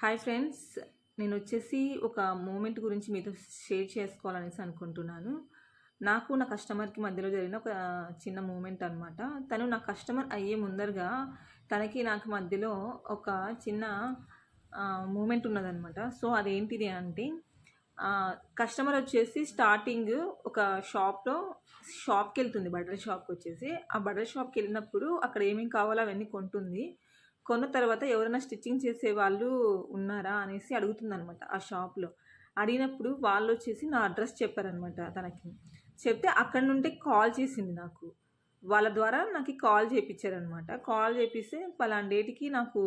Hi friends, నేను వచ్చేసి ఒక మూమెంట్ గురించి మీతో షేర్ చేసుకోవాలనేసి అనుకుంటున్నాను. నాకు నా కస్టమర్కి మధ్యలో జరిగిన ఒక చిన్న మూమెంట్ అనమాట. తను నా కస్టమర్ అయ్యే ముందరగా తనకి నాకు మధ్యలో ఒక చిన్న మూమెంట్ ఉన్నదనమాట. సో అదేంటిది అంటే కస్టమర్ వచ్చేసి స్టార్టింగ్ ఒక షాప్కి వెళ్తుంది, బట్టల షాప్కి వచ్చేసి. ఆ బట్టల షాప్కి వెళ్ళినప్పుడు అక్కడ ఏమేమి కావాలో అవన్నీ కొంటుంది. కొన్న తర్వాత ఎవరైనా స్టిచ్చింగ్ చేసే వాళ్ళు ఉన్నారా అనేసి అడుగుతుందనమాట ఆ షాప్లో. అడిగినప్పుడు వాళ్ళు వచ్చేసి నా అడ్రస్ చెప్పారనమాట తనకి. చెప్తే అక్కడ నుండి కాల్ చేసింది నాకు. వాళ్ళ ద్వారా నాకు కాల్ చేయించారనమాట. కాల్ చేపిస్తే పలానా డేట్కి నాకు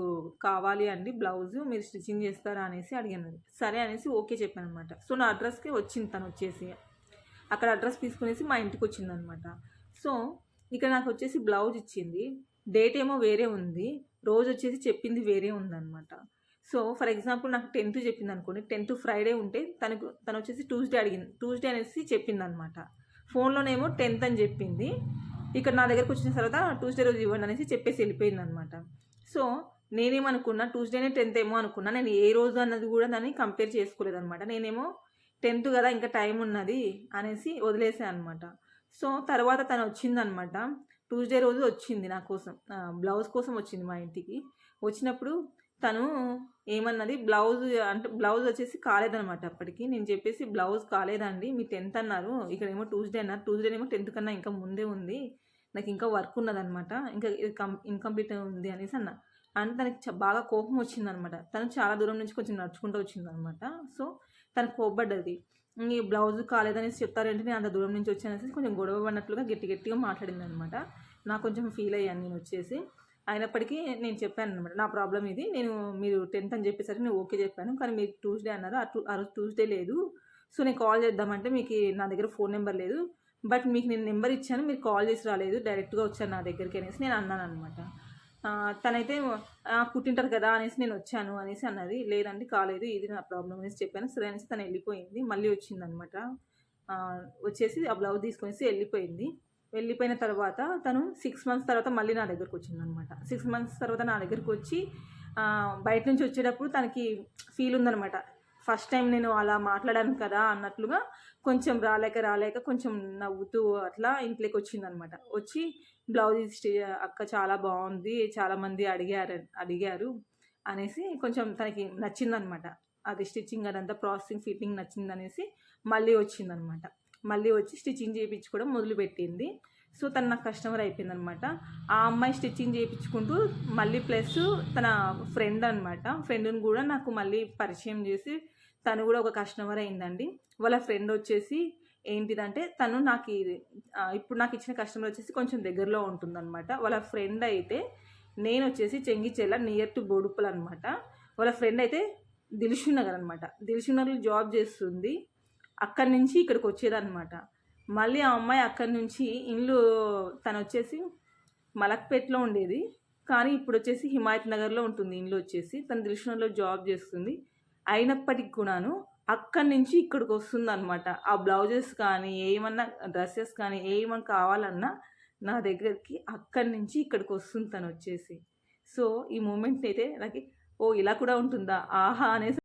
కావాలి అండి బ్లౌజు, మీరు స్టిచ్చింగ్ చేస్తారా అనేసి అడిగాను. సరే అనేసి ఓకే చెప్పాను అనమాట. సో నా అడ్రస్కి వచ్చింది తను వచ్చేసి. అక్కడ అడ్రస్ తీసుకునేసి మా ఇంటికి వచ్చిందనమాట. సో ఇక్కడ నాకు వచ్చేసి బ్లౌజ్ ఇచ్చింది, డేట్ ఏమో వేరే ఉంది, రోజు వచ్చేసి చెప్పింది వేరే ఉందన్నమాట. సో ఫర్ ఎగ్జాంపుల్ నాకు 10th చెప్పింది అనుకోండి, 10th ఫ్రైడే ఉంటే తను వచ్చేసి ట్యూస్డే అడిగింది, ట్యూస్డే అనేసి చెప్పింది అనమాట. ఫోన్లోనేమో 10th అని చెప్పింది, ఇక్కడ నా దగ్గరకు వచ్చిన తర్వాత ట్యూస్డే రోజు ఇవ్వండి అనేసి చెప్పేసి వెళ్ళిపోయింది అనమాట. సో నేనేమనుకున్నా, ట్యూస్డేనే 10th ఏమో అనుకున్నా. నేను ఏ రోజు అన్నది కూడా దాన్ని కంపేర్ చేసుకోలేదన్నమాట. నేనేమో 10th కదా ఇంకా టైం ఉన్నది అనేసి వదిలేసాను అనమాట. సో తర్వాత తను వచ్చిందనమాట. ట్యూస్డే రోజు వచ్చింది నా కోసం, బ్లౌజ్ కోసం వచ్చింది మా ఇంటికి. వచ్చినప్పుడు తను ఏమన్నది, బ్లౌజ్ వచ్చేసి కాలేదనమాట అప్పటికి. నేను చెప్పేసి బ్లౌజ్ కాలేదండి, మీ 10th అన్నారు, ఇక్కడ ఏమో ట్యూస్డే అన్నారు, ట్యూస్డేనేమో 10th కన్నా ఇంకా ముందే ఉంది, నాకు ఇంకా వర్క్ ఉన్నదనమాట, ఇంకా ఇన్కంప్లీట్ ఉంది అనేసి అన్న. అని తనకి బాగా కోపం వచ్చిందనమాట. తను చాలా దూరం నుంచి కొంచెం నడుచుకుంటూ వచ్చిందనమాట. సో తనకు కోప్పడ్డది. ఈ బ్లౌజ్ కాలేదనేసి చెప్తారంటే నేను అంత దూరం నుంచి వచ్చానేసి కొంచెం గొడవ పడినట్లుగా గట్టిగా మాట్లాడింది అనమాట. నాకు కొంచెం ఫీల్ అయ్యాను నేను వచ్చేసి. అయినప్పటికీ నేను చెప్పాను అనమాట, నా ప్రాబ్లం ఇది, మీరు 10th అని చెప్పేసరికి నేను ఓకే చెప్పాను, కానీ మీరు ట్యూస్డే అన్నారు, ఆ రోజు ట్యూస్డే లేదు. సో నేను కాల్ చేద్దామంటే మీకు నా దగ్గర ఫోన్ నెంబర్ లేదు, బట్ మీకు నేను నెంబర్ ఇచ్చాను, మీరు కాల్ చేసి రాలేదు, డైరెక్ట్గా వచ్చాను నా దగ్గరికి అనేసి నేను అన్నాను అనమాట. తనైతే కుట్టింటారు కదా అనేసి నేను వచ్చాను అనేసి అన్నది. లేదండి కాలేదు, ఇది నా ప్రాబ్లం అనేసి చెప్పాను. సరే అనేసి తను వెళ్ళిపోయింది. మళ్ళీ వచ్చిందనమాట. వచ్చేసి ఆ బ్లౌజ్ తీసుకొనేసి వెళ్ళిపోయిన తర్వాత తను 6 months తర్వాత మళ్ళీ నా దగ్గరకు వచ్చిందనమాట. 6 months తర్వాత నా దగ్గరకు వచ్చి బయట నుంచి వచ్చేటప్పుడు తనకి ఫీల్ ఉందనమాట. ఫస్ట్ టైం నేను అలా మాట్లాడాను కదా అన్నట్లుగా కొంచెం రాలేక కొంచెం నవ్వుతూ అట్లా ఇంట్లోకి వచ్చిందనమాట. వచ్చి బ్లౌజ్ అక్క చాలా బాగుంది, చాలామంది అడిగారు అనేసి కొంచెం తనకి నచ్చిందనమాట. అది స్టిచ్చింగ్ అదంతా ప్రాసెసింగ్ ఫిట్టింగ్ నచ్చిందనేసి మళ్ళీ వచ్చిందనమాట. మళ్ళీ వచ్చి స్టిచ్చింగ్ చేయించుకోవడం మొదలుపెట్టింది. సో తను నాకు కస్టమర్ అయిపోయిందనమాట. ఆ అమ్మాయి స్టిచ్చింగ్ చేయించుకుంటూ మళ్ళీ ప్లస్ తన ఫ్రెండ్ అనమాట, ఫ్రెండ్ని కూడా నాకు మళ్ళీ పరిచయం చేసి తను కూడా ఒక కస్టమర్ అయిందండి. వాళ్ళ ఫ్రెండ్ వచ్చేసి ఏంటిదంటే తను ఇప్పుడు నాకు ఇచ్చిన కస్టమర్ వచ్చేసి కొంచెం దగ్గరలో ఉంటుందన్నమాట. వాళ్ళ ఫ్రెండ్ అయితే నేను వచ్చేసి చెంగిచెర్ల నియర్ టు బోడుప్పల్ అనమాట. వాళ్ళ ఫ్రెండ్ అయితే దిల్షుక్ నగర్ అనమాట. దిల్షుక్ నగర్లో జాబ్ చేస్తుంది. అక్కడి నుంచి ఇక్కడికి వచ్చేదన్నమాట. మళ్ళీ ఆ అమ్మాయి అక్కడి నుంచి తను వచ్చేసి మలక్పేట్లో ఉండేది, కానీ ఇప్పుడు వచ్చేసి హిమాయత్ నగర్లో ఉంటుంది ఇల్లు వచ్చేసి. తను దిల్షుక్ నగర్లో జాబ్ చేస్తుంది. అయినప్పటికి కూడాను అక్కడి నుంచి ఇక్కడికి వస్తుంది అనమాట. ఆ బ్లౌజెస్ కానీ ఏమన్నా డ్రెస్సెస్ కానీ ఏమన్నా కావాలన్నా నా దగ్గరికి అక్కడి నుంచి ఇక్కడికి వస్తుంది తను వచ్చేసి. సో ఈ మూమెంట్ అయితే నాకు ఇలా కూడా ఉంటుందా ఆహా అనేసి